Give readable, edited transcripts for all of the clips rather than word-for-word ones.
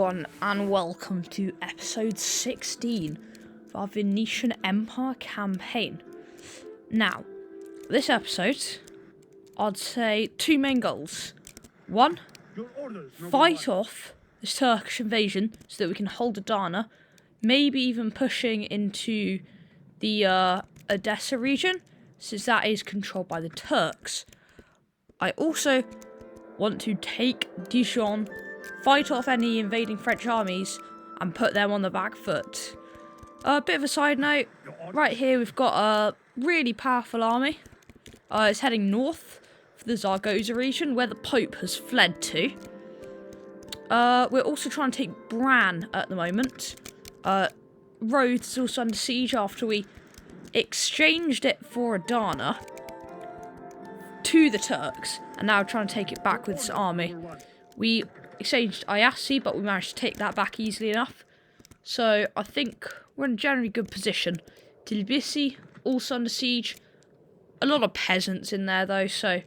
And welcome to episode 16 of our Venetian Empire campaign. Now, this episode, I'd say two main goals. One, fight off this Turkish invasion so that we can hold Adana, maybe even pushing into the Eddesa region, since that is controlled by the Turks. I also want to take Dijon, fight off any invading French armies, and put them on the back foot. A bit of a side note, right here we've got a really powerful army. It's heading north for the Zaragoza region, where the Pope has fled to. We're also trying to take Bran at the moment. Rhodes is also under siege after we exchanged it for Adana to the Turks, and now trying to take it back with this army. We exchanged Ayasi, but we managed to take that back easily enough. So I think we're in a generally good position. Tlibisi, also under siege. A lot of peasants in there though, so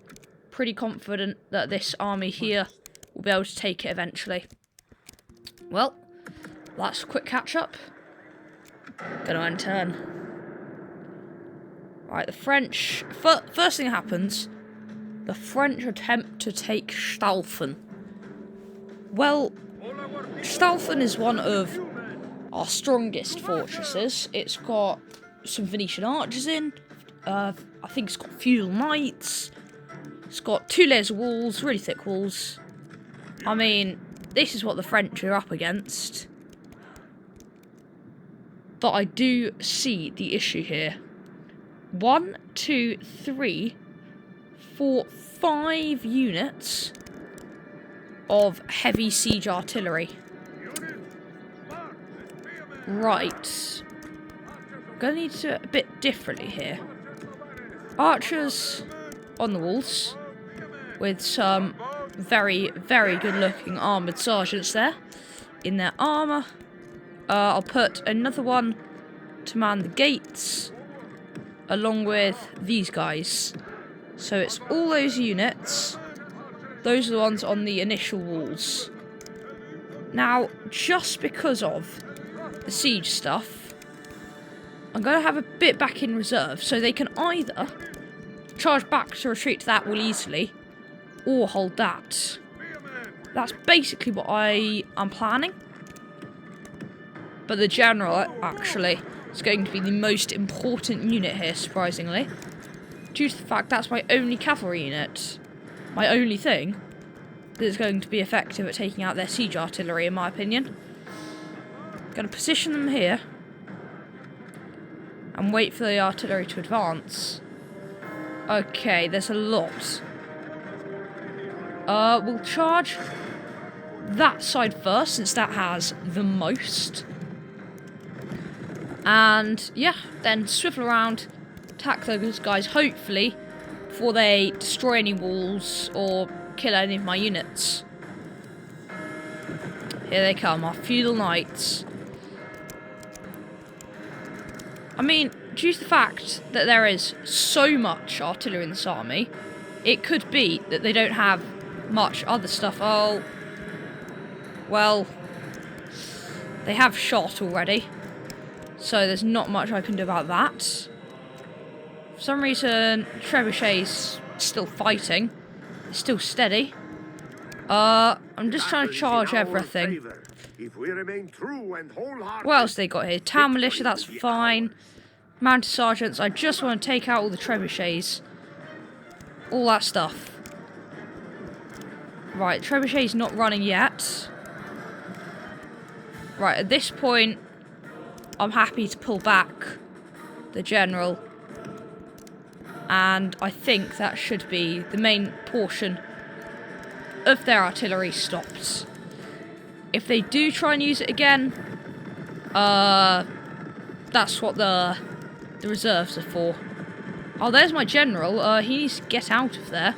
pretty confident that this army here will be able to take it eventually. Well, that's a quick catch up. Gonna end turn. Right, the French... First thing that happens, the French attempt to take Staufen. Well, Staufen is one of our strongest fortresses. It's got some Venetian archers in. I think it's got feudal knights. It's got 2 layers of walls, really thick walls. I mean, this is what the French are up against. But I do see the issue here. 1, 2, 3, 4, 5 units of heavy siege artillery. Right. Gonna need to do it a bit differently here. Archers on the walls with some very, very good looking armoured sergeants there in their armour. I'll put another one to man the gates along with these guys. So it's all those units. Those are the ones on the initial walls. Now, just because of the siege stuff, I'm going to have a bit back in reserve, so they can either charge back to retreat to that wall easily, or hold that. That's basically what I am planning. But the general, actually, is going to be the most important unit here, surprisingly. Due to the fact that's my only cavalry unit. My only thing that is going to be effective at taking out their siege artillery, in my opinion. Going to position them here and wait for the artillery to advance. Okay, there's a lot. We'll charge that side first, since that has the most. And yeah, then swivel around, attack those guys, hopefully, before they destroy any walls or kill any of my units. Here they come, our feudal knights. I mean, due to the fact that there is so much artillery in this army, it could be that they don't have much other stuff. Oh, well, they have shot already, so there's not much I can do about that. For some reason, Trebuchet's still fighting. It's still steady. I'm just trying to charge everything. What else they got here? Town militia, that's fine. Mounted sergeants, I just want to take out all the trebuchets. All that stuff. Right, trebuchet's not running yet. Right, at this point, I'm happy to pull back the general. And I think that should be the main portion of their artillery stopped. If they do try and use it again, that's what the reserves are for. Oh, there's my general. He needs to get out of there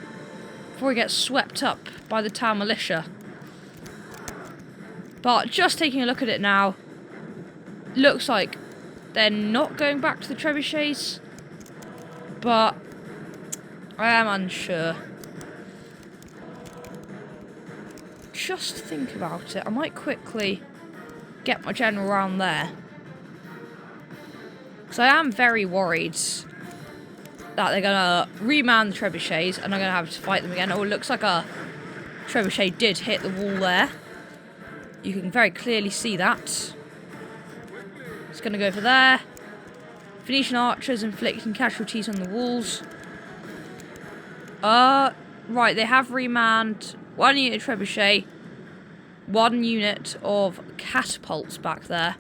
before he gets swept up by the town militia. But just taking a look at it now, looks like they're not going back to the trebuchets, but I am unsure. just think about it, I might quickly get my general around there. Because I am very worried that they're going to reman the trebuchets and I'm going to have to fight them again. Oh, it looks like a trebuchet did hit the wall there. You can very clearly see that. It's going to go for there. Venetian archers inflicting casualties on the walls. Right, they have remanned 1 unit of trebuchet, 1 unit of catapults back there.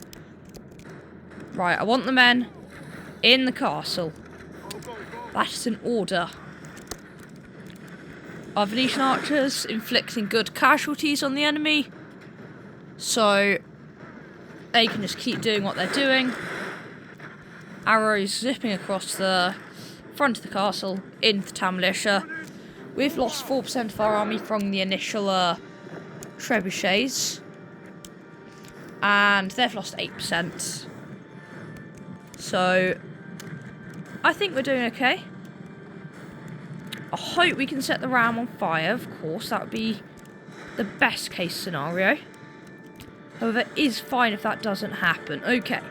Right, I want the men in the castle. That is an order. Our Venetian archers inflicting good casualties on the enemy, so they can just keep doing what they're doing. Arrows zipping across the front of the castle into the town militia. We've lost 4% of our army from the initial trebuchets, and they've lost 8%. So I think we're doing okay. I hope we can set the ram on fire, of course. That would be the best case scenario. However, it is fine if that doesn't happen. Okay.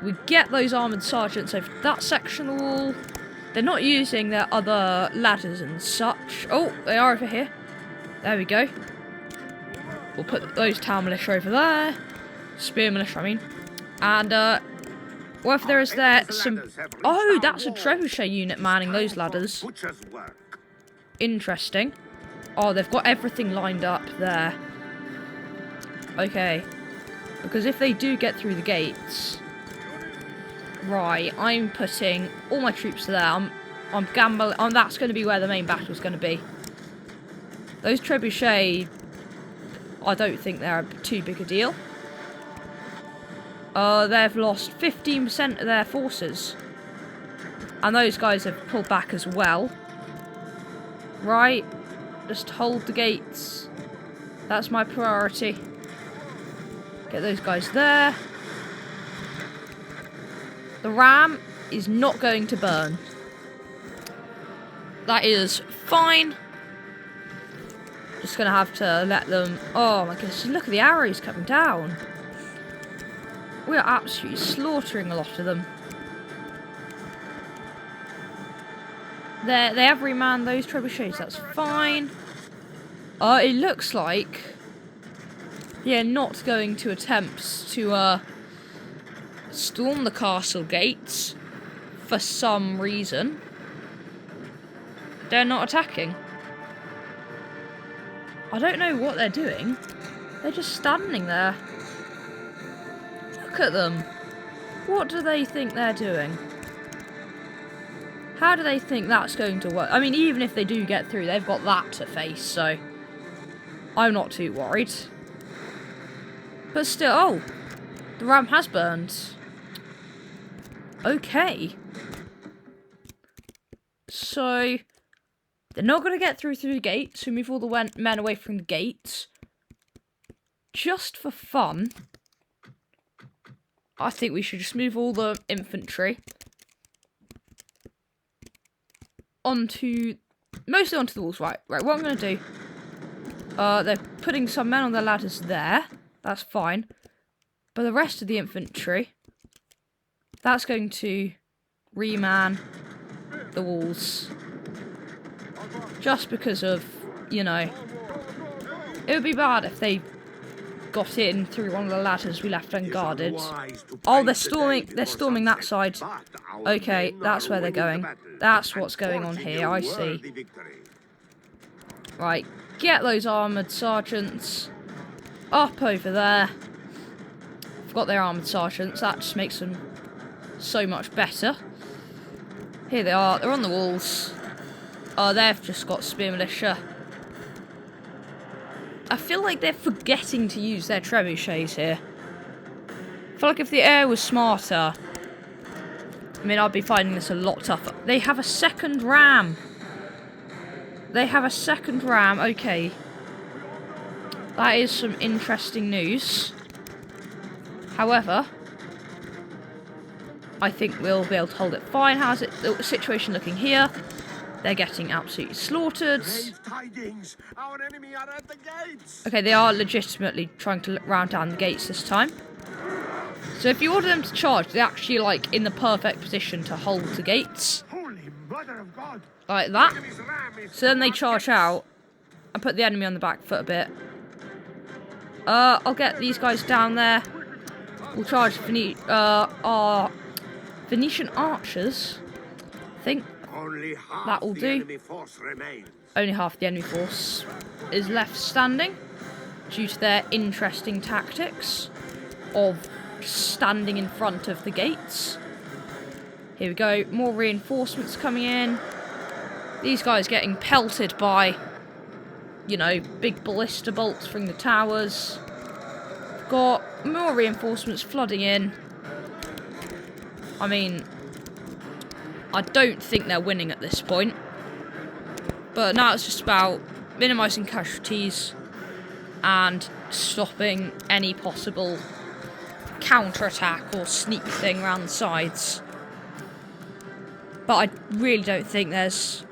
We get those armoured sergeants over that section of the wall. They're not using their other ladders and such. Oh, they are over here. There we go. We'll put those town militia over there. Spear militia, I mean. And, what if there is there some... Oh, that's a trebuchet unit manning those ladders. Interesting. Oh, they've got everything lined up there. Okay. Because if they do get through the gates... Right, I'm putting all my troops there. I'm gambling. Oh, that's going to be where the main battle is going to be. Those trebuchet, I don't think they're too big a deal. They've lost 15% of their forces. And those guys have pulled back as well. Right, just hold the gates. That's my priority. Get those guys there. The ram is not going to burn. That is fine. Just going to have to let them... Oh my goodness, look at the arrows coming down. We are absolutely slaughtering a lot of them. They have remanned those trebuchets, that's fine. It looks like... Yeah, not going to attempt to, storm the castle gates for some reason. They're not attacking. I don't know what they're doing. They're just standing there. Look at them. What do they think they're doing? How do they think that's going to work? I mean, even if they do get through, they've got that to face, so I'm not too worried. But still, oh, the ram has burned. Okay. So, they're not going to get through the gates, so move all the men away from the gates. Just for fun, I think we should just move all the infantry mostly onto the walls. Right, what I'm going to do, they're putting some men on the ladders there. That's fine. But the rest of the infantry, that's going to reman the walls. Just because of, you know, it would be bad if they got in through one of the ladders we left unguarded. Oh, they're storming that side. Okay, that's where they're going. That's what's going on here, I see. Right, get those armoured sergeants up over there. I've got their armoured sergeants, that just makes them so much better. Here they are, they're on the walls. Oh, they've just got spear militia. I feel like they're forgetting to use their trebuchets here. I feel like if the air was smarter, I mean, I'd be finding this a lot tougher. They have a second ram. They have a second ram, okay. That is some interesting news. However, I think we'll be able to hold it fine. How's the situation looking here? They're getting absolutely slaughtered. Tidings. Our enemy are at the gates. Okay, they are legitimately trying to round down the gates this time. So if you order them to charge, they're actually like in the perfect position to hold the gates. Holy Mother of God. Like that. So then they charge out and put the enemy on the back foot a bit. I'll get these guys down there. We'll charge our Venetian archers. I think that will do. Only half the enemy force is left standing due to their interesting tactics of standing in front of the gates. Here we go, more reinforcements coming in. These guys getting pelted by, you know, big ballista bolts from the towers. Got more reinforcements flooding in. I mean, I don't think they're winning at this point. But now it's just about minimising casualties and stopping any possible counter-attack or sneak thing around the sides. But I really don't think there's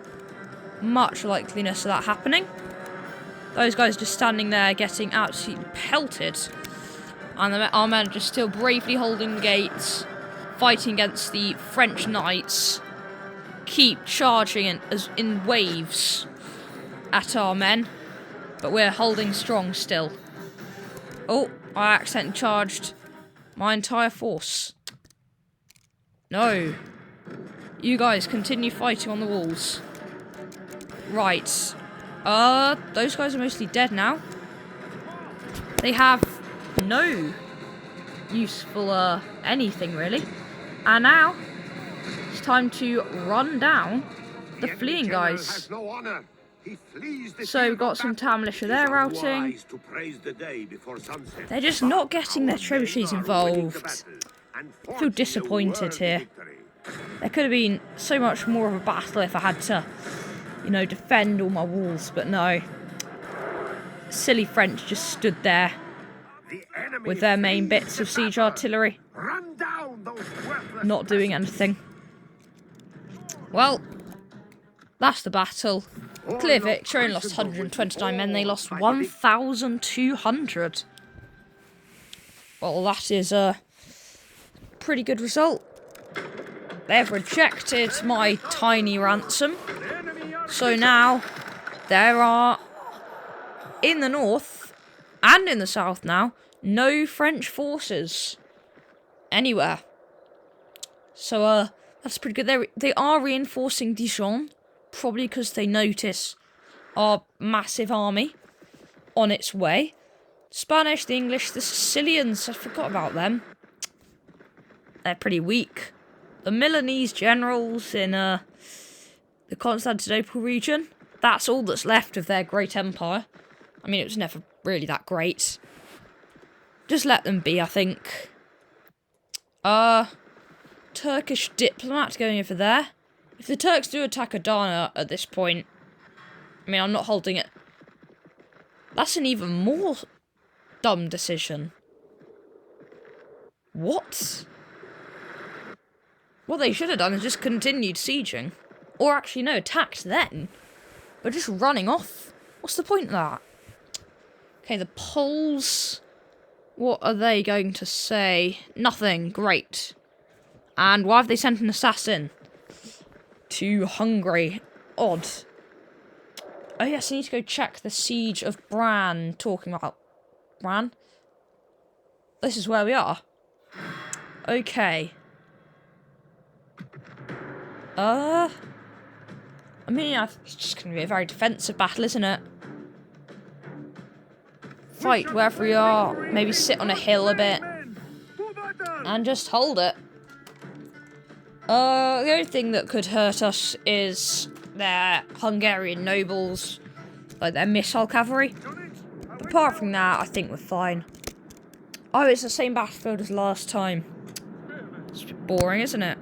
much likeliness of that happening. Those guys just standing there getting absolutely pelted. And our men are just still bravely holding the gates, fighting against the French knights. Keep charging in waves at our men. But we're holding strong still. Oh, I accidentally charged my entire force. No. You guys continue fighting on the walls. Right. Those guys are mostly dead now. They have no useful, anything really. And now, it's time to run down the fleeing guys. So we've got some town militia there routing. They're just not getting their trebuchets involved. I feel disappointed here. There could have been so much more of a battle if I had to, you know, defend all my walls, but no. Silly French just stood there with their main bits of siege artillery, not doing anything. Well, that's the battle. Clear victory, only lost 129 men, they lost 1,200. Well, that is a pretty good result. They've rejected my tiny ransom. So now, there are, in the north, and in the south now, no French forces anywhere. So, that's pretty good. They are reinforcing Dijon, probably because they notice our massive army on its way. Spanish, the English, the Sicilians, I forgot about them. They're pretty weak. The Milanese generals in the Constantinople region, that's all that's left of their great empire. I mean, it was never really that great. Just let them be, I think. Turkish diplomat going over there. If the Turks do attack Adana at this point, I mean, I'm not holding it. That's an even more dumb decision. What? What they should have done is just continued sieging. Or actually, no, attacked then. But just running off. What's the point of that? Okay, the Poles. What are they going to say? Nothing. Great. And why have they sent an assassin to Hungary? Odd. Oh yes, I need to go check the siege of Bran. Talking about Bran. This is where we are. Okay. I mean, it's just going to be a very defensive battle, isn't it? Fight wherever we are. Maybe sit on a hill a bit. And just hold it. The only thing that could hurt us is their Hungarian nobles. Like their missile cavalry. But apart from that, I think we're fine. Oh, it's the same battlefield as last time. It's a bit boring, isn't it?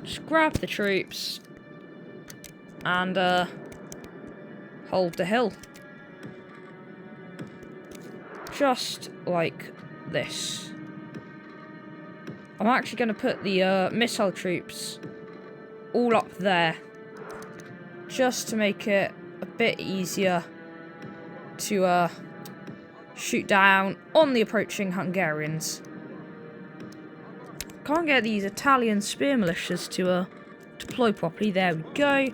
Just grab the troops and hold the hill. Just like this. I'm actually going to put the missile troops all up there just to make it a bit easier to shoot down on the approaching Hungarians. Can't get these Italian spear militias to deploy properly. There we go.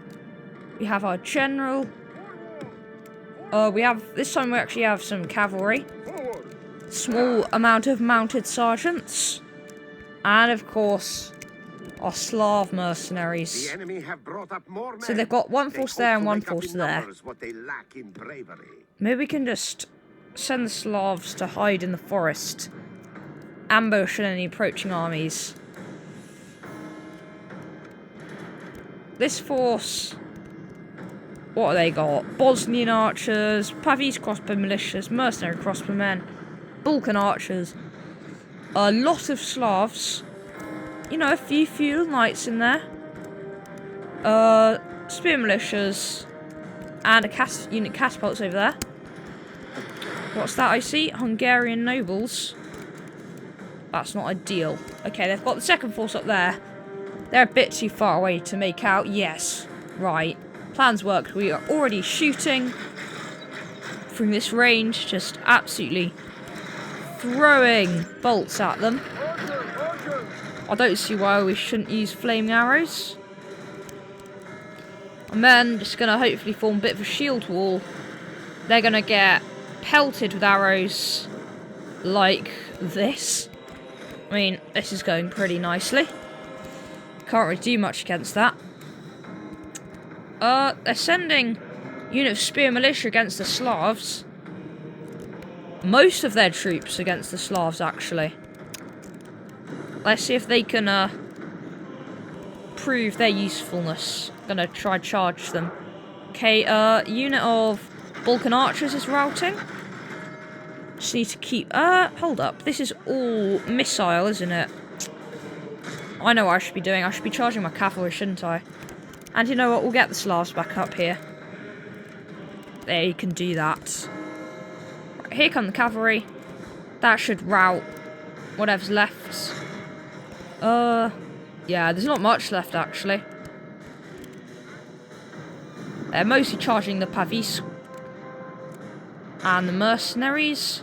We have our general. This time we actually have some cavalry. Small amount of mounted sergeants. And of course, our Slav mercenaries. The enemy have brought up more men. So they've got one force there and one force there. What they lack in bravery. Maybe we can just send the Slavs to hide in the forest. Ambush any approaching armies. This force... What have they got? Bosnian archers, Pavese crossbow militias, mercenary crossbowmen, Balkan archers. A lot of Slavs. You know, a few knights in there. Spear militias. And a unit catapults over there. What's that I see? Hungarian nobles. That's not ideal. Okay, they've got the second force up there. They're a bit too far away to make out. Yes, right. Plans worked. We are already shooting from this range. Just absolutely throwing bolts at them. I don't see why we shouldn't use flaming arrows. And then just going to hopefully form a bit of a shield wall. They're going to get pelted with arrows like this. I mean, this is going pretty nicely. Can't really do much against that. They're sending unit of spear militia against the Slavs. Most of their troops against the Slavs, actually. Let's see if they can prove their usefulness. Gonna try charge them. Okay, unit of Balkan archers is routing. Just need to keep... hold up. This is all missile, isn't it? I know what I should be doing. I should be charging my cavalry, shouldn't I? And you know what? We'll get the Slavs back up here. There, you can do that. Right, here come the cavalry. That should rout whatever's left. Yeah, there's not much left, actually. They're mostly charging the Pavese and the mercenaries.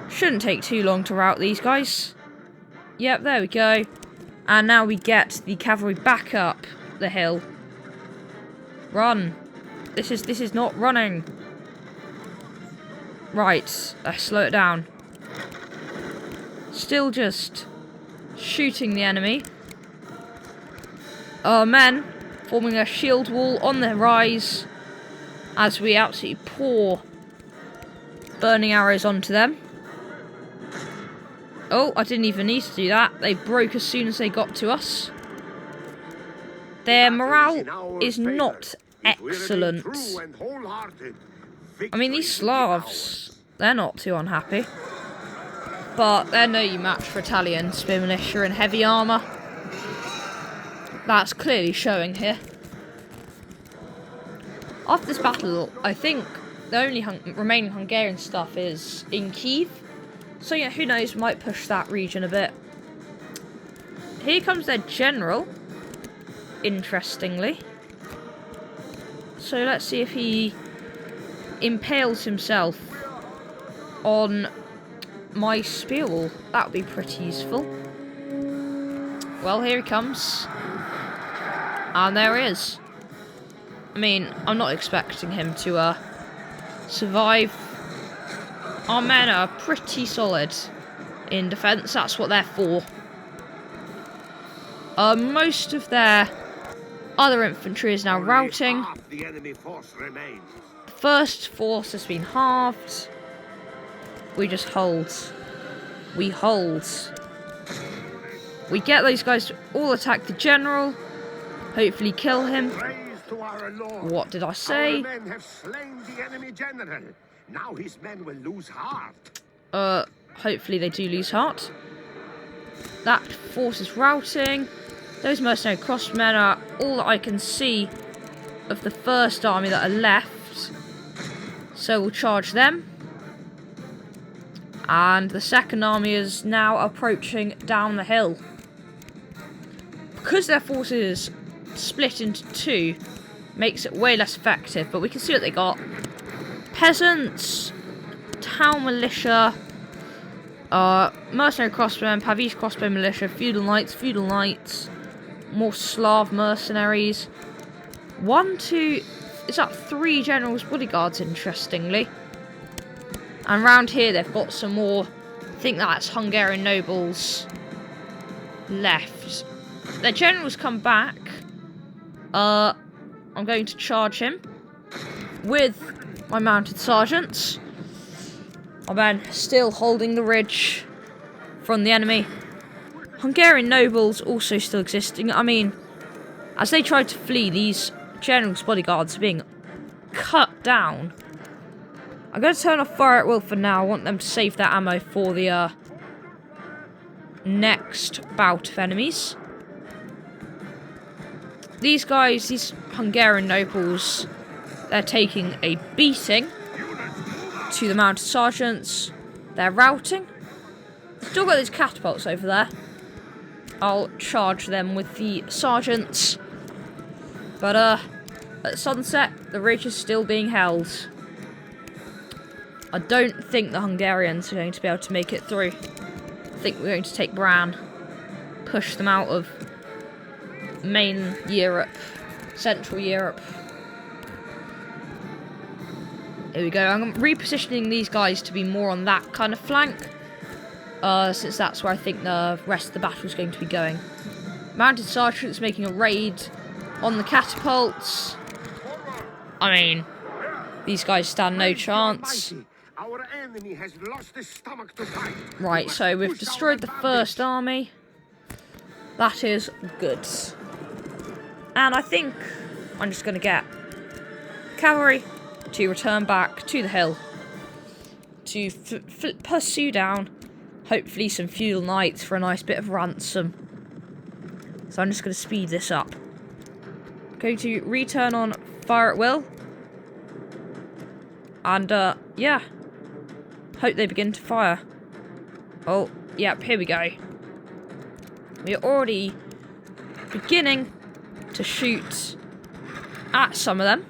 Shouldn't take too long to rout these guys. Yep, there we go. And now we get the cavalry back up the hill. Run. This is not running. Right, slow it down. Still just shooting the enemy. Men forming a shield wall on the rise as we absolutely pour burning arrows onto them. Oh, I didn't even need to do that. They broke as soon as they got to us. Their morale is not excellent. I mean, these Slavs, they're not too unhappy. But they're no match for Italian spear militia and heavy armour. That's clearly showing here. After this battle, I think the only remaining Hungarian stuff is in Kiev. So yeah, who knows, might push that region a bit. Here comes their general, interestingly. So let's see if he impales himself on my spear wall. That would be pretty useful. Well, here he comes. And there he is. I mean, I'm not expecting him to survive. Our men are pretty solid in defence. That's what they're for. Most of their other infantry is now routing. The first force has been halved. We just hold. We hold. We get those guys to all attack the general. Hopefully kill him. What did I say? Our men have slain the enemy general. Now his men will lose heart. Hopefully they do lose heart. That force is routing. Those mercenary crossmen are all that I can see of the first army that are left. So we'll charge them. And the second army is now approaching down the hill. because their forces split into two, makes it way less effective. But we can see what they got. Peasants, town militia, mercenary crossbowmen, Pavese crossbow militia, feudal knights, more Slav mercenaries. 1, 2, is that 3 generals' bodyguards, interestingly. And round here they've got some more, I think that's Hungarian nobles left. Their general's come back. I'm going to charge him with my mounted sergeants. My men still holding the ridge from the enemy. Hungarian nobles also still existing. I mean, as they try to flee, these generals' bodyguards are being cut down. I'm going to turn off fire at will for now. I want them to save their ammo for the next bout of enemies. These guys, these Hungarian nobles, they're taking a beating to the mounted sergeants. They're routing. Still got these catapults over there. I'll charge them with the sergeants. But at sunset, the ridge is still being held. I don't think the Hungarians are going to be able to make it through. I think we're going to take Bran, push them out of main Europe, Central Europe. Here we go. I'm repositioning these guys to be more on that kind of flank, since that's where I think the rest of the battle is going to be going. Mounted sergeants making a raid on the catapults. I mean, these guys stand no chance. Our enemy has lost his stomach to fight. Right, so we've destroyed the first army. That is good. And I think I'm just going to get cavalry to return back to the hill to pursue down, hopefully, some feudal knights for a nice bit of ransom. So I'm just going to speed this up. Going to return on fire at will. And, yeah. Hope they begin to fire. Oh, yep, here we go. We're already beginning to shoot at some of them.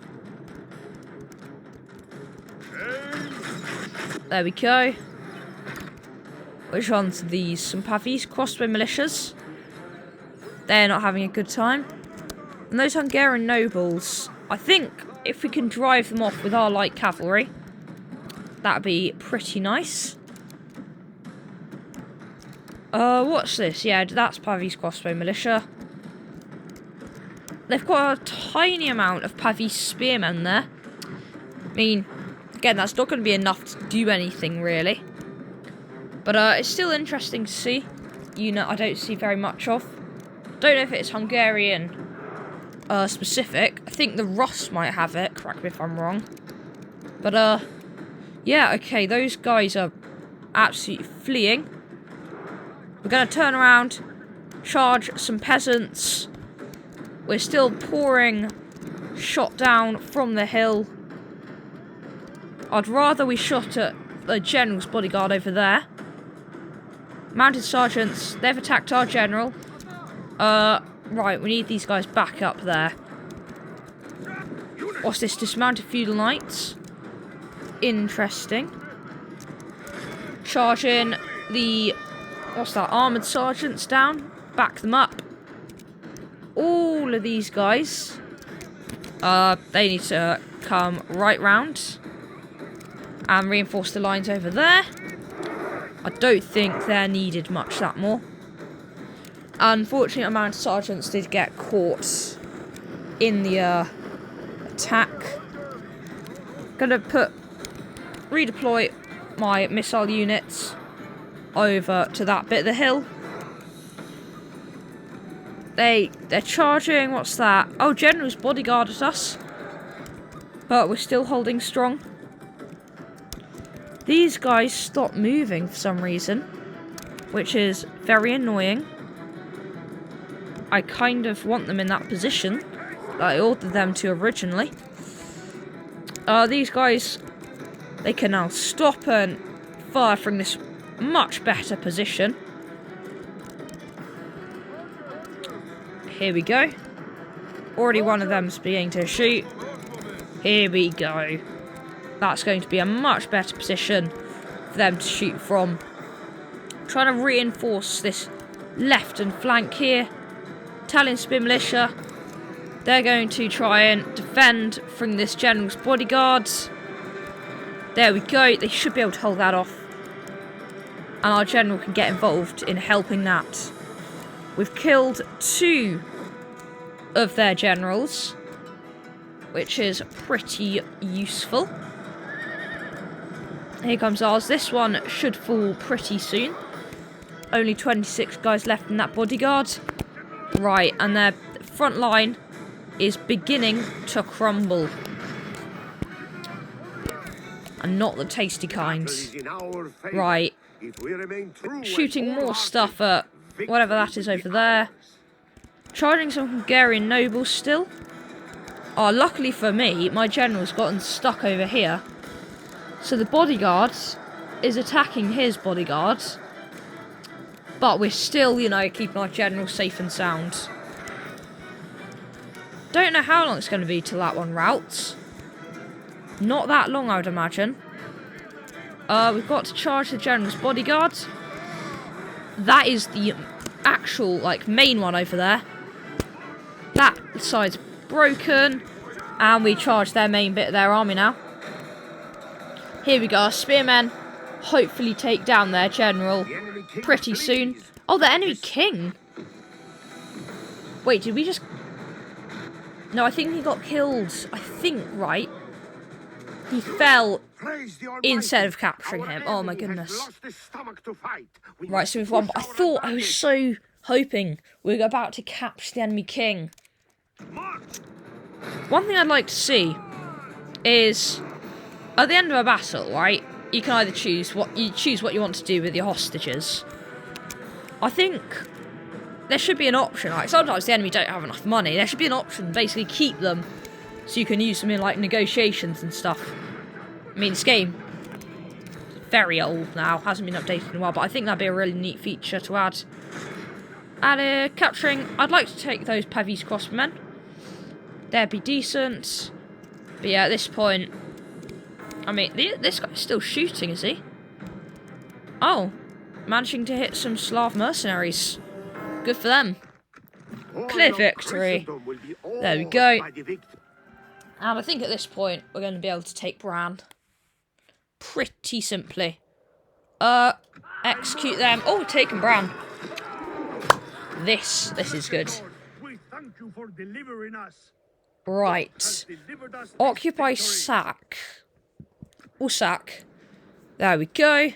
There we go. Which ones are these? Some Pavese crossbow militias. They're not having a good time. And those Hungarian nobles, I think if we can drive them off with our light cavalry, that'd be pretty nice. What's this? Yeah, that's Pavese crossbow militia. They've got a tiny amount of Pavese spearmen there. I mean, again, that's not going to be enough to do anything, really. But it's still interesting to see. Unit I don't see very much of. Don't know if it's Hungarian specific. I think the Rus might have it. Correct me if I'm wrong. But, yeah, okay, those guys are absolutely fleeing. We're going to turn around, charge some peasants. We're still pouring shot down from the hill. I'd rather we shot at the general's bodyguard over there. Mounted sergeants, they've attacked our general. Right, we need these guys back up there. What's this? Dismounted feudal knights. Interesting. Charging the, what's that, armoured sergeants down. Back them up. All of these guys, they need to come right round and reinforce the lines over there. I don't think they're needed much that more. Unfortunately, our mounted sergeants did get caught in the attack. Gonna redeploy my missile units over to that bit of the hill. They're charging. What's that? Oh, general's bodyguard at us, but we're still holding strong. These guys stopped moving for some reason, which is very annoying. I kind of want them in that position that I ordered them to originally. These guys, they can now stop and fire from this much better position. Here we go. Already one of them's beginning to shoot. Here we go. That's going to be a much better position for them to shoot from. Trying to reinforce this left and flank here. Italian Spear Militia. They're going to try and defend from this general's bodyguards. There we go. They should be able to hold that off. And our general can get involved in helping that. We've killed 2 of their generals, which is pretty useful. Here comes ours. This one should fall pretty soon. Only 26 guys left in that bodyguard. Right, and their front line is beginning to crumble. And not the tasty kind. Right. Shooting more stuff at whatever that is over there. Charging some Hungarian nobles still. Oh, luckily for me, my general's gotten stuck over here. So the bodyguards is attacking his bodyguards. But we're still, you know, keeping our general safe and sound. Don't know how long it's going to be till that one routes. Not that long, I would imagine. We've got to charge the general's bodyguard. That is the actual, like, main one over there. That side's broken. And we charge their main bit of their army now. Here we go. Our spearmen hopefully take down their general pretty soon. Oh, the enemy king. Wait, did we just... No, I think he got killed. I think, right? He fell instead of capturing him. Oh my goodness. Right, so we've won. But I was so hoping we were about to capture the enemy king. One thing I'd like to see is at the end of a battle, right? You can either choose what you want to do with your hostages. I think there should be an option. Like sometimes the enemy don't have enough money. There should be an option to basically keep them, so you can use them in like negotiations and stuff. I mean, this game is very old now, hasn't been updated in a while, but I think that'd be a really neat feature to add. And capturing, I'd like to take those Pavese crossbowmen. That'd be decent. But yeah, at this point, I mean, this guy's still shooting, is he? Oh, managing to hit some Slav mercenaries. Good for them. Clear victory. There we go. And I think at this point, we're going to be able to take Bran. Pretty simply. Execute them. Oh, taken Bran. This is good. Right. Occupy sack. Or sack. There we go.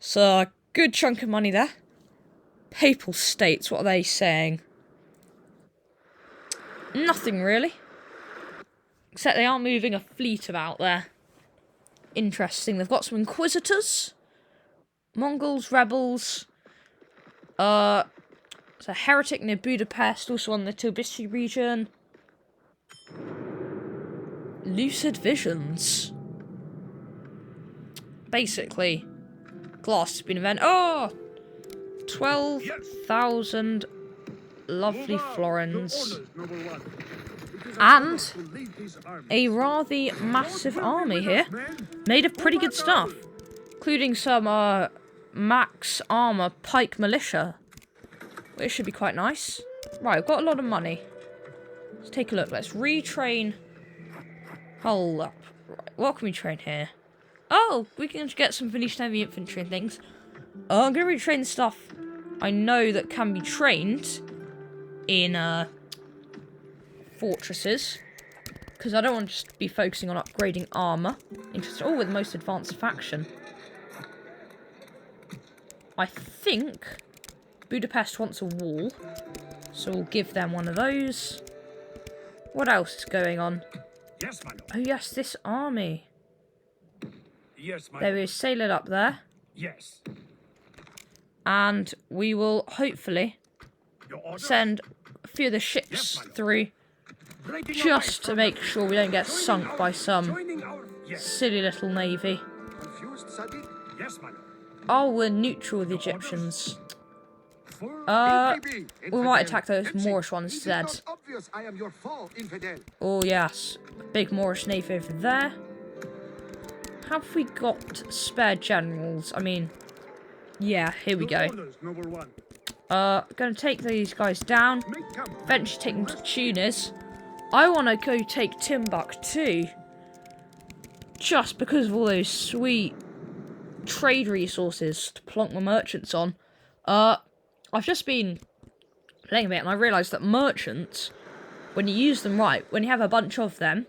So, a good chunk of money there. Papal States, what are they saying? Nothing really. Except they are moving a fleet about there. Interesting. They've got some Inquisitors. Mongols, rebels. It's a heretic near Budapest, also on the Tlibisi region. Lucid visions. Basically, glass has been invented. Oh! 12,000 lovely florins. And a rather massive army here, made of pretty good stuff, including some max armor pike militia, which should be quite nice. Right, we've got a lot of money. Let's take a look. Let's retrain. Hold up. Right, what can we train here? Oh, we can get some Venetian heavy infantry and things. I'm going to retrain stuff I know that can be trained in fortresses, because I don't want to just be focusing on upgrading armor. Interesting. Oh, with the most advanced faction. I think Budapest wants a wall, so we'll give them one of those. What else is going on? Yes, my lord. Oh yes, this army. Yes, my There lord. is sail it up there. Yes. And we will hopefully Your orders? send a few of the ships Yes, my lord. through, just to make sure we don't get sunk by some Joining our... Yes. silly little navy. Confused, Sadiq? Yes, my lord. Oh, we're neutral with the Egyptians. We might attack those Moorish ones instead. Oh yes, big Moorish navy over there. Have we got spare generals? I mean, yeah, here we go. Gonna take these guys down. Eventually take them to Tunis. I want to go take Timbuktu. Just because of all those sweet trade resources to plonk my merchants on. I've just been playing a bit and I realised that merchants, when you use them right, when you have a bunch of them,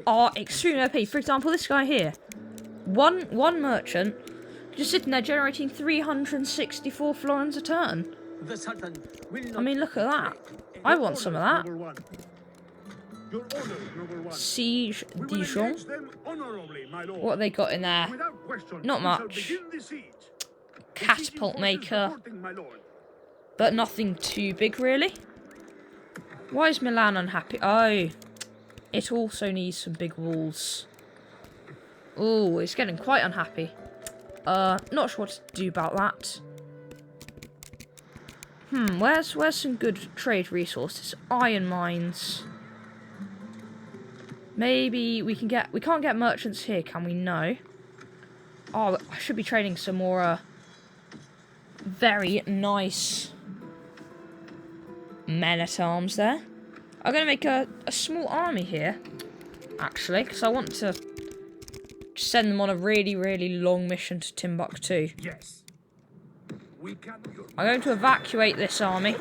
are extremely OP. For example, this guy here. One merchant just sitting there generating 364 florins a turn. I mean, look at that. I want some of that. Siege Dijon. What have they got in there? Not much. Catapult maker. But nothing too big, really. Why is Milan unhappy? Oh. It also needs some big walls. Oh, it's getting quite unhappy. Not sure what to do about that. Where's some good trade resources? Iron mines. Maybe we can't get merchants here, can we? No. Oh, I should be trading some more, very nice men-at-arms there. I'm going to make a small army here, actually, because I want to send them on a really, really long mission to Timbuktu. Yes. I'm going to evacuate this army,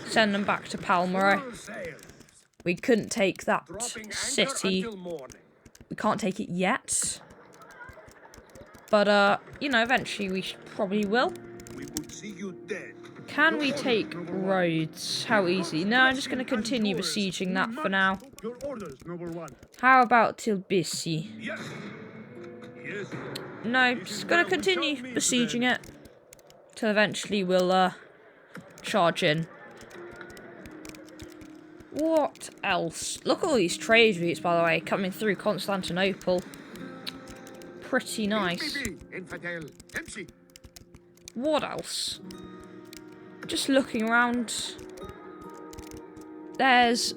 send them back to Palmyra. We couldn't take that city. We can't take it yet. But, you know, eventually we probably will. Can we take Rhodes? How easy? No, I'm just going to continue besieging that for now. How about Tlibisi? No, just going to continue besieging it. Till eventually we'll, charge in. What else? Look at all these trade routes, by the way, coming through Constantinople. Pretty nice. What else? Just looking around. There's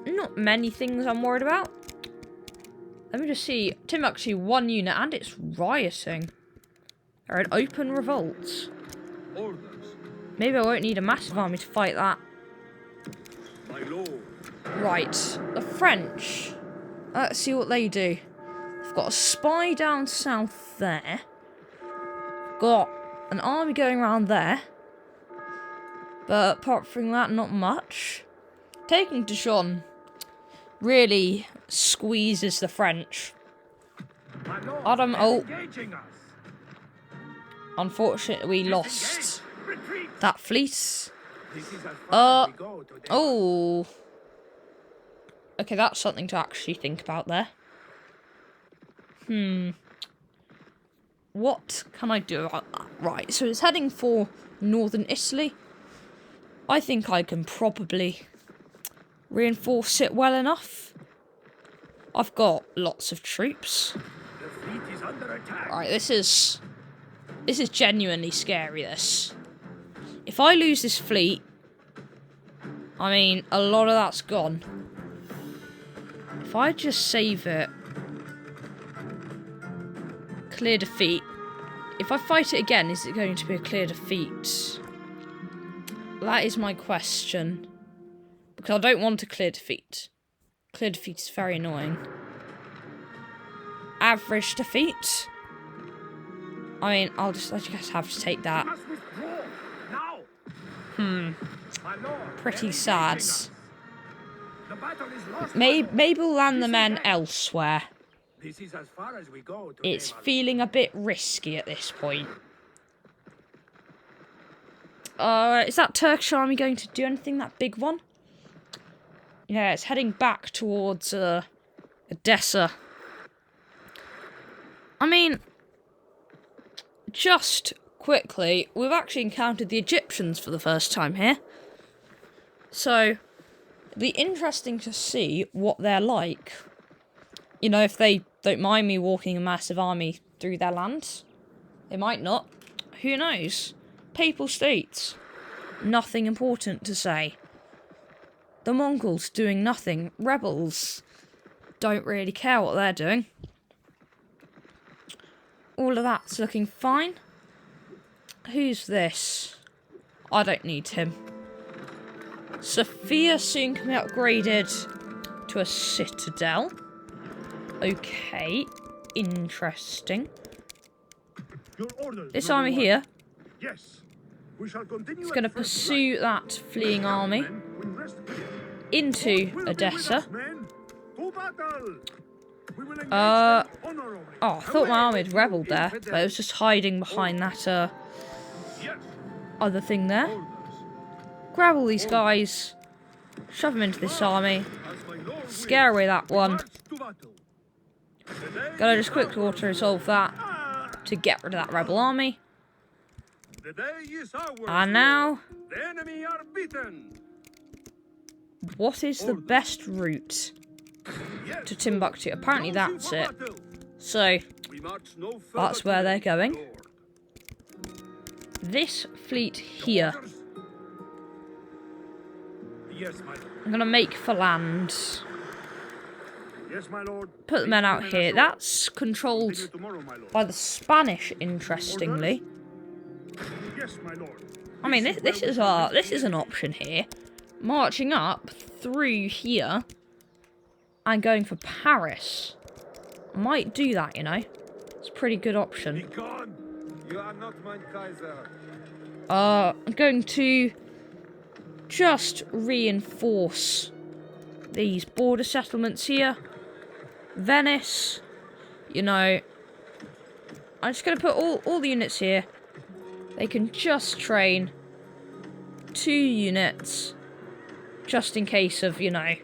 not many things I'm worried about. Let me just see. Timbuktu, 1 unit, and it's rioting. They're in open revolt. Maybe I won't need a massive army to fight that. Right, the French. Let's see what they do. They've got a spy down south there. Got an army going around there. But apart from that, not much. Taking Dijon really squeezes the French. Adam, oh. Unfortunately, we lost that fleet. Oh. Okay, that's something to actually think about there. What can I do about that? Right, so it's heading for northern Italy. I think I can probably reinforce it well enough. I've got lots of troops. The fleet is under attack. Right, this is genuinely scary, this. If I lose this fleet, I mean, a lot of that's gone. If I just save it, clear defeat. If I fight it again, is it going to be a clear defeat? That is my question. Because I don't want a clear defeat. Clear defeat is very annoying. Average defeat. I mean, I just have to take that. Pretty sad. Maybe we'll land the men elsewhere. This is as far as we go. It's feeling a bit risky at this point. Is that Turkish army going to do anything, that big one? Yeah, it's heading back towards Eddesa. I mean, just quickly, we've actually encountered the Egyptians for the first time here. So, it'll be interesting to see what they're like. You know, if they don't mind me walking a massive army through their lands. They might not. Who knows? Papal States. Nothing important to say. The Mongols doing nothing. Rebels don't really care what they're doing. All of that's looking fine. Who's this? I don't need him. Sophia soon can be upgraded to a citadel. Okay, interesting. This army here is going to pursue that fleeing army into Eddesa. Oh, I thought my army had rebelled there, but it was just hiding behind that other thing there. Grab all these guys, shove them into this army, scare away that one. Gotta just quickly auto-resolve that to get rid of that rebel army. And now, what is the best route to Timbuktu? Apparently that's it. So, that's where they're going. This fleet here. I'm gonna make for land. Put the men out here. That's controlled by the Spanish, interestingly. I mean, this is an option here. Marching up through here and going for Paris. I might do that, you know. It's a pretty good option. I'm going to just reinforce these border settlements here. Venice, you know. I'm just going to put all the units here. They can just train 2 units just in case of, you know,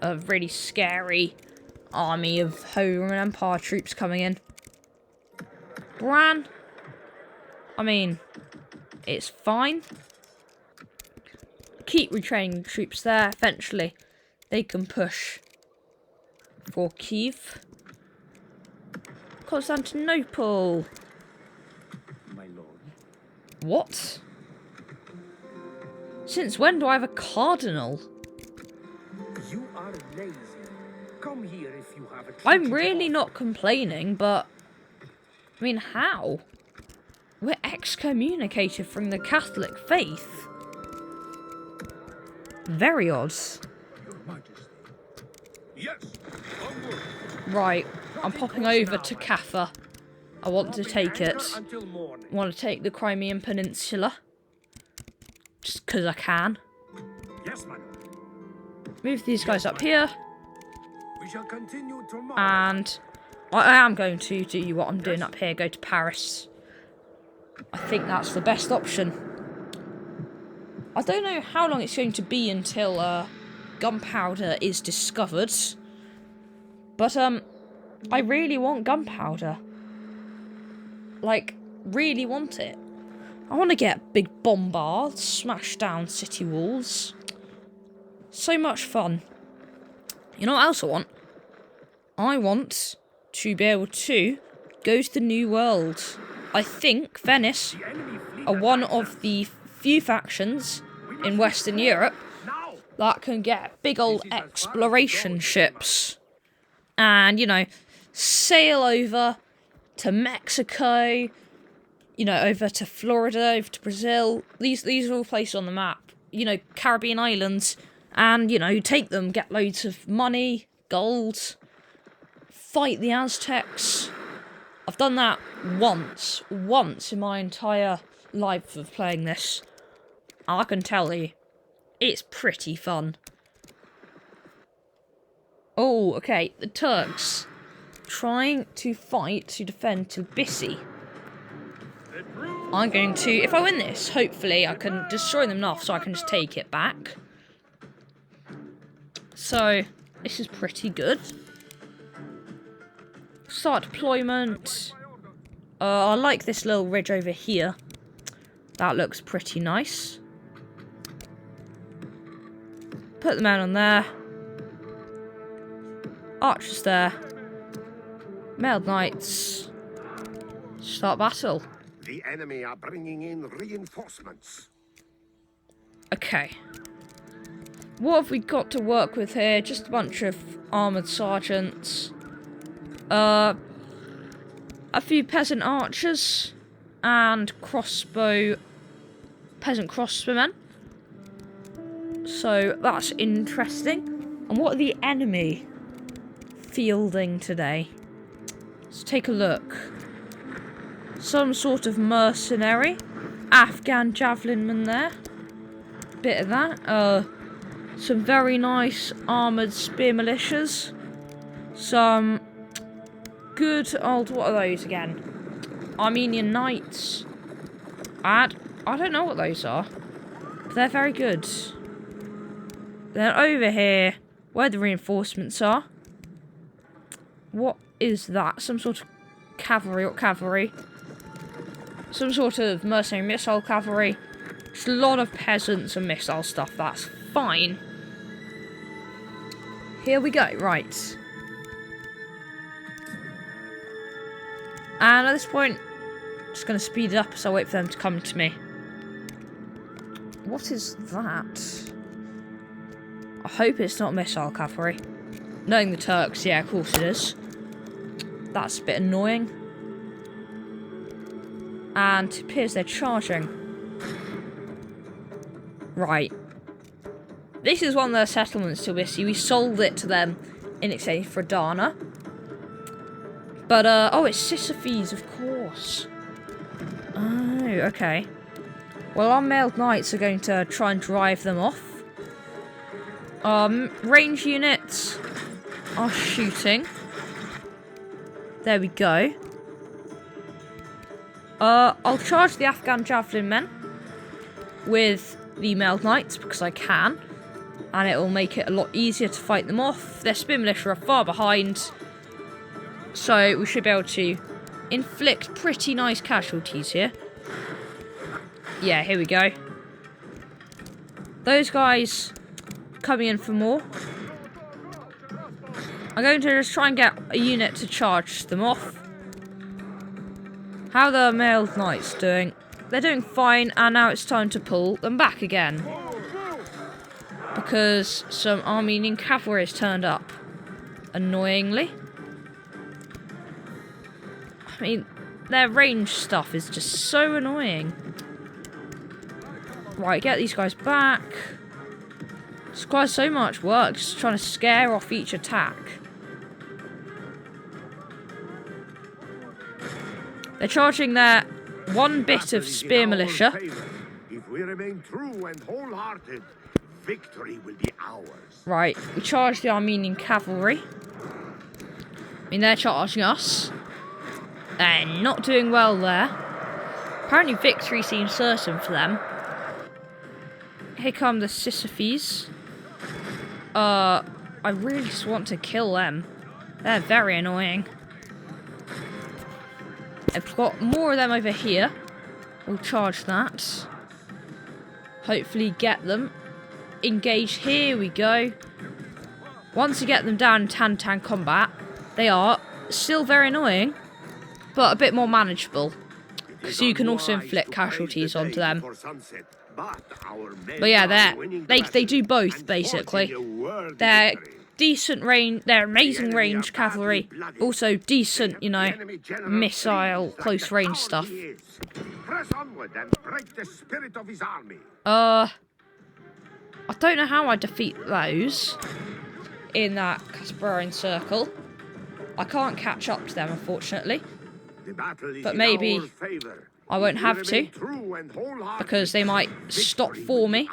a really scary army of Holy Roman Empire troops coming in. Bran, I mean, it's fine. Keep retraining the troops there. Eventually, they can push for Kiev. Constantinople. My lord. What? Since when do I have a cardinal? You are lazy. Come here if you have a I'm really not complaining, but I mean, how? We're excommunicated from the Catholic faith. Very odd. Your Majesty. Yes. Onward. Right, I'm popping over to Kaffa. I want to take it. I want to take the Crimean Peninsula. Just because I can. Yes, my lord. Move these guys up here. We shall continue tomorrow. And I am going to do what I'm doing up here. Go to Paris. I think that's the best option. I don't know how long it's going to be until gunpowder is discovered. But I really want gunpowder. Like, really want it. I want to get big bombards, smash down city walls. So much fun. You know what else I want? I want to be able to go to the New World. I think Venice are one of the few factions in Western Europe that can get big old exploration ships. And, you know, sail over to Mexico, you know, over to Florida, over to Brazil. These are all places on the map. You know, Caribbean islands. And, you know, take them, get loads of money, gold, fight the Aztecs. I've done that once in my entire life of playing this. I can tell you, it's pretty fun. Oh, okay, the Turks trying to fight to defend Tlibisi. I'm going to, if I win this, hopefully I can destroy them enough so I can just take it back. So, this is pretty good. Start deployment. I like this little ridge over here. That looks pretty nice. Put the men on there. Archers there. Mailed knights. Start battle. The enemy are bringing in reinforcements. Okay. What have we got to work with here? Just a bunch of armoured sergeants. A few peasant archers. And peasant crossbowmen. So that's interesting. And what are the enemy fielding today? Let's take a look. Some sort of mercenary. Afghan javelinman there. Bit of that. Some very nice armoured spear militias. Some good old, what are those again? Armenian knights. I don't know what those are. But they're very good. Then over here, where the reinforcements are. What is that? Some sort of cavalry or cavalry. Some sort of mercenary missile cavalry. Just a lot of peasants and missile stuff. That's fine. Here we go. Right. And at this point, I'm just going to speed it up as I wait for them to come to me. What is that? I hope it's not missile cavalry. Knowing the Turks, yeah, of course it is. That's a bit annoying. And it appears they're charging. Right. This is one of their settlements, Tlibisi. We sold it to them in exchange for Dana. But, oh, it's Sisyphes, of course. Oh, okay. Well, our mailed knights are going to try and drive them off. Range units are shooting. There we go. I'll charge the Afghan javelin men with the mailed knights because I can. And it will make it a lot easier to fight them off. Their spear militia are far behind. So we should be able to inflict pretty nice casualties here. Yeah, here we go. Those guys coming in for more. I'm going to just try and get a unit to charge them off. How are the mailed knights doing? They're doing fine, and now it's time to pull them back again. Because some Armenian cavalry has turned up. Annoyingly. I mean, their range stuff is just so annoying. Right, get these guys back. It's quite so much work just trying to scare off each attack. They're charging their one bit of spear militia. If we remain true and wholehearted, victory will be ours. Right, we charge the Armenian cavalry. I mean, they're charging us. They're not doing well there. Apparently victory seems certain for them. Here come the Sisyphes. I really just want to kill them. They're very annoying. I've got more of them over here. We'll charge that. Hopefully get them. Engage. Here we go. Once you get them down in hand-to-hand combat, they are still very annoying, but a bit more manageable. So you can also inflict casualties onto them. But yeah, they do both, basically. They're decent range, they're amazing range cavalry, also decent, you know, missile, close range stuff. I don't know how I defeat those in that Casparian circle. I can't catch up to them, unfortunately. But maybe I won't have to, because they might stop for me.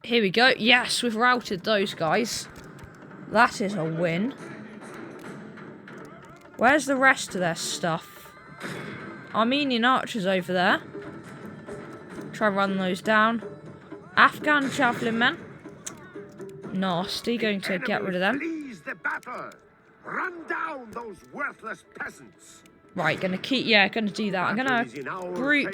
Here we go. Yes, we've routed those guys. That is a win. Where's the rest of their stuff? Armenian archers over there. Try and run those down. Afghan javelin men. Nasty, going to get rid of them. Run down those worthless peasants. Right, gonna do that. I'm gonna group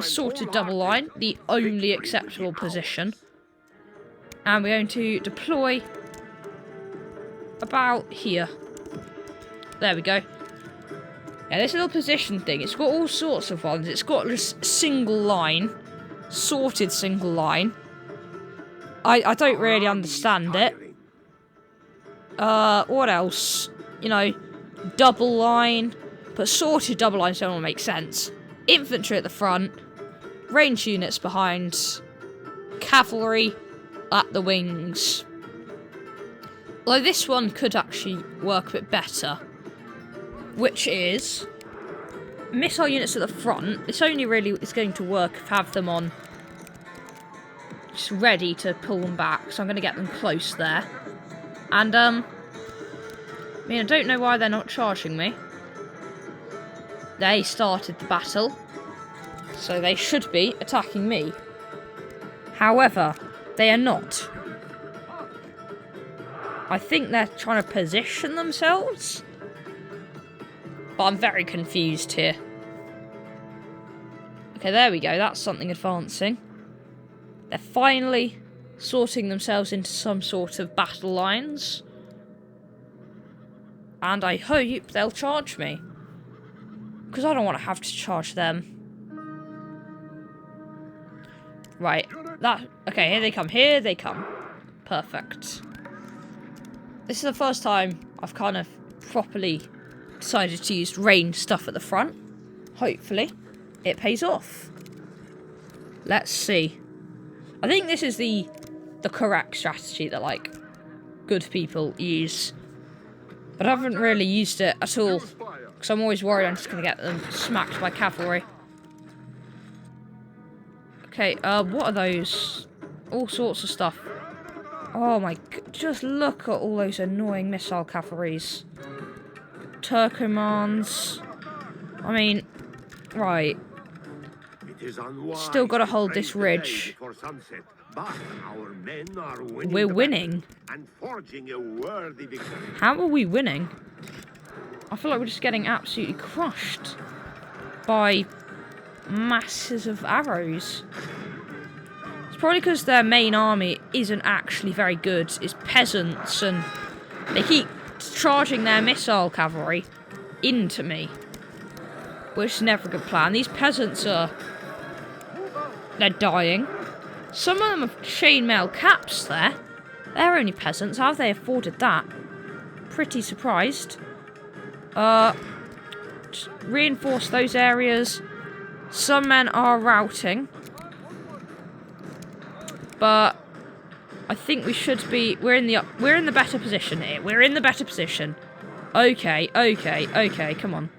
sorted double line, the only acceptable position. And we're going to deploy about here. There we go. Yeah, this little position thing, it's got all sorts of ones. It's got this single line, sorted single line. I don't really understand it. What else? You know, double line. But sorted double lines don't make sense. Infantry at the front, range units behind, cavalry at the wings. Although this one could actually work a bit better, which is missile units at the front. This only really is going to work if I have them on just ready to pull them back, so I'm going to get them close there. And I mean, I don't know why they're not charging me. They started the battle, so they should be attacking me. However, they are not. I think they're trying to position themselves, but I'm very confused here. Okay, there we go. That's something advancing. They're finally sorting themselves into some sort of battle lines. And I hope they'll charge me, because I don't want to have to charge them. Right. Okay, here they come. Here they come. Perfect. This is the first time I've kind of properly decided to use range stuff at the front. Hopefully, it pays off. Let's see. I think this is the correct strategy that, like, good people use. But I haven't really used it at all, because I'm always worried I'm just going to get them smacked by cavalry. Okay, what are those? All sorts of stuff. Oh my, just look at all those annoying missile cavalries. Turkomans. I mean, right. Still got to hold this ridge. We're winning. How are we winning? I feel like we're just getting absolutely crushed by masses of arrows. It's probably because their main army isn't actually very good. It's peasants, and they keep charging their missile cavalry into me, which is never a good plan. These peasants are... they're dying. Some of them have chainmail caps there. They're only peasants. How have they afforded that? Pretty surprised. Reinforce those areas. Some men are routing. But I think we should be... We're in the better position here. We're in the better position. Okay, come on.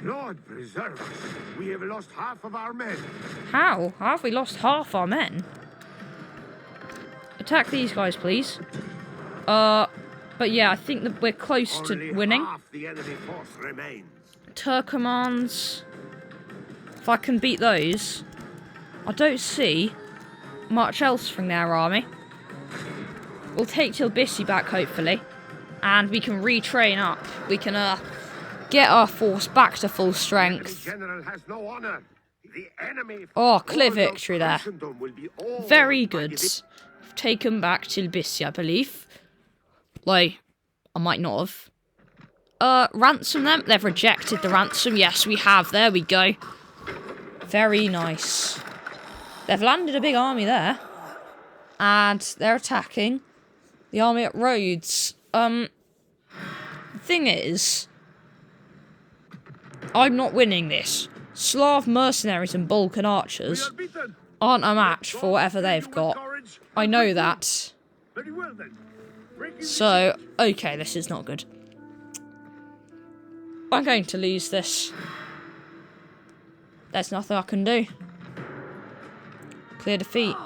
Lord preserve us. We have lost half of our men. How? How have we lost half our men? Attack these guys, please. But yeah, I think that we're close to winning. Half the enemy force remains. Turkomans. If I can beat those, I don't see much else from their army. We'll take Tlibisi back, hopefully, and we can retrain up. We can get our force back to full strength. General has no honor. The enemy. Oh, clear victory there. Very good. We've taken back Tlibisi, I believe. Like, I might not have. Ransom them. They've rejected the ransom. Yes, we have. There we go. Very nice. They've landed a big army there. And they're attacking the army at Rhodes. The thing is, I'm not winning this. Slav mercenaries and Balkan archers aren't a match for whatever they've got. I know that. So, okay, this is not good. I'm going to lose this. There's nothing I can do. Clear defeat.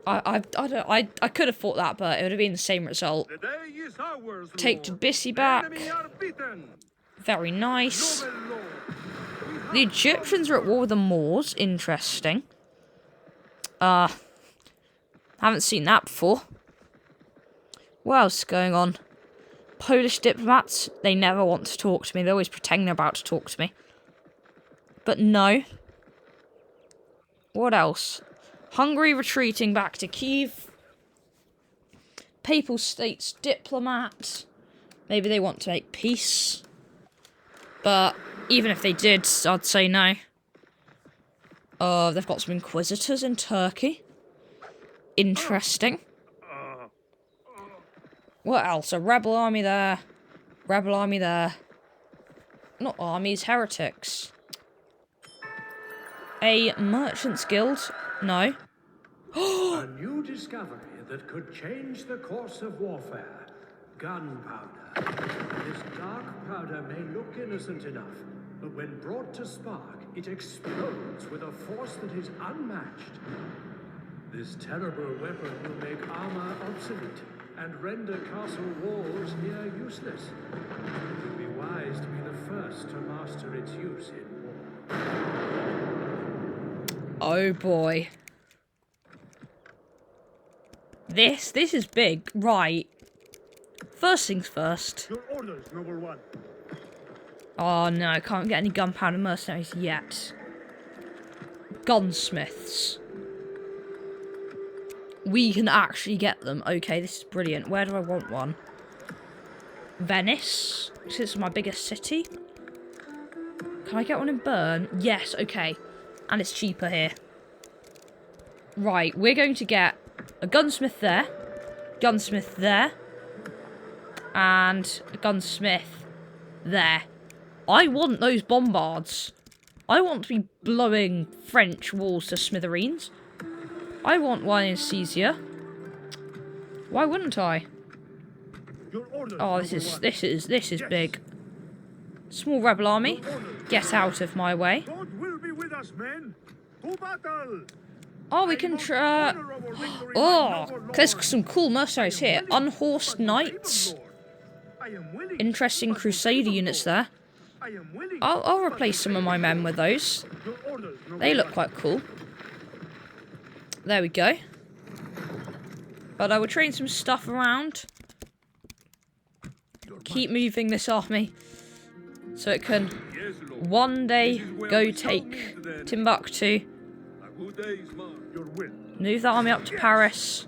I could have fought that, but it would have been the same result. Take Tlibisi back. Very nice. The Egyptians are at war with the Moors. Interesting. Haven't seen that before. What else is going on? Polish diplomats, they never want to talk to me. They always pretend they're about to talk to me. But no. What else? Hungary retreating back to Kiev. Papal States diplomat. Maybe they want to make peace. But even if they did, I'd say no. They've got some inquisitors in Turkey. Interesting. What else? A rebel army there. Rebel army there. Not armies, heretics. A merchant's guild? No. A new discovery that could change the course of warfare. Gunpowder. This dark powder may look innocent enough, but when brought to spark, it explodes with a force that is unmatched. This terrible weapon will make armor obsolete and render castle walls near useless. It would be wise to be the first to master its use in war. Oh boy. This is big. Right. First things first. Your orders, noble one. Oh no, I can't get any gunpowder mercenaries yet. Gunsmiths. We can actually get them. Okay, this is brilliant. Where do I want one? Venice. This is my biggest city. Can I get one in Bern? Yes, okay. And it's cheaper here. Right, we're going to get a gunsmith there. Gunsmith there. And a gunsmith there. I want those bombards. I want to be blowing French walls to smithereens. I want one in Caesar. Why wouldn't I? Oh, this is big. Small rebel army, get out of my way. God will be with us, men. To battle. Oh, we can try. Oh, there's some cool mercenaries here. Unhorsed knights. Interesting crusader units there. I'll replace some of my men with those. They look quite cool. There we go. But I will train some stuff around. Keep moving this army. So it can one day go take Timbuktu. Move the army up to Paris.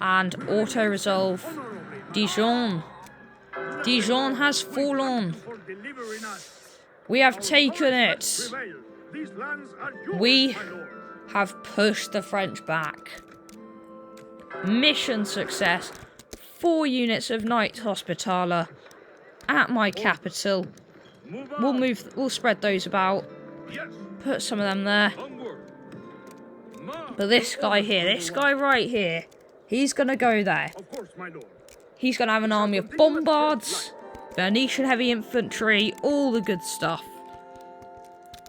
And auto-resolve Dijon. Dijon has fallen. We have taken it. We have pushed the French back. Mission success. 4 units of Knights Hospitaller at my capital. We'll spread those about. Put some of them there. But this guy here, this guy right here, he's gonna go there. He's gonna have an army of bombards, Venetian heavy infantry, all the good stuff.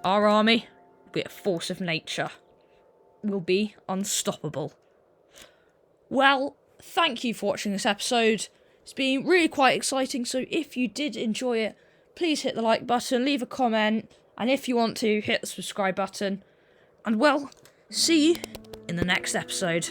Our army will be a force of nature. Will be unstoppable. Well, thank you for watching this episode. It's been really quite exciting, so if you did enjoy it, please hit the like button, leave a comment, and if you want to, hit the subscribe button. And well, see you in the next episode.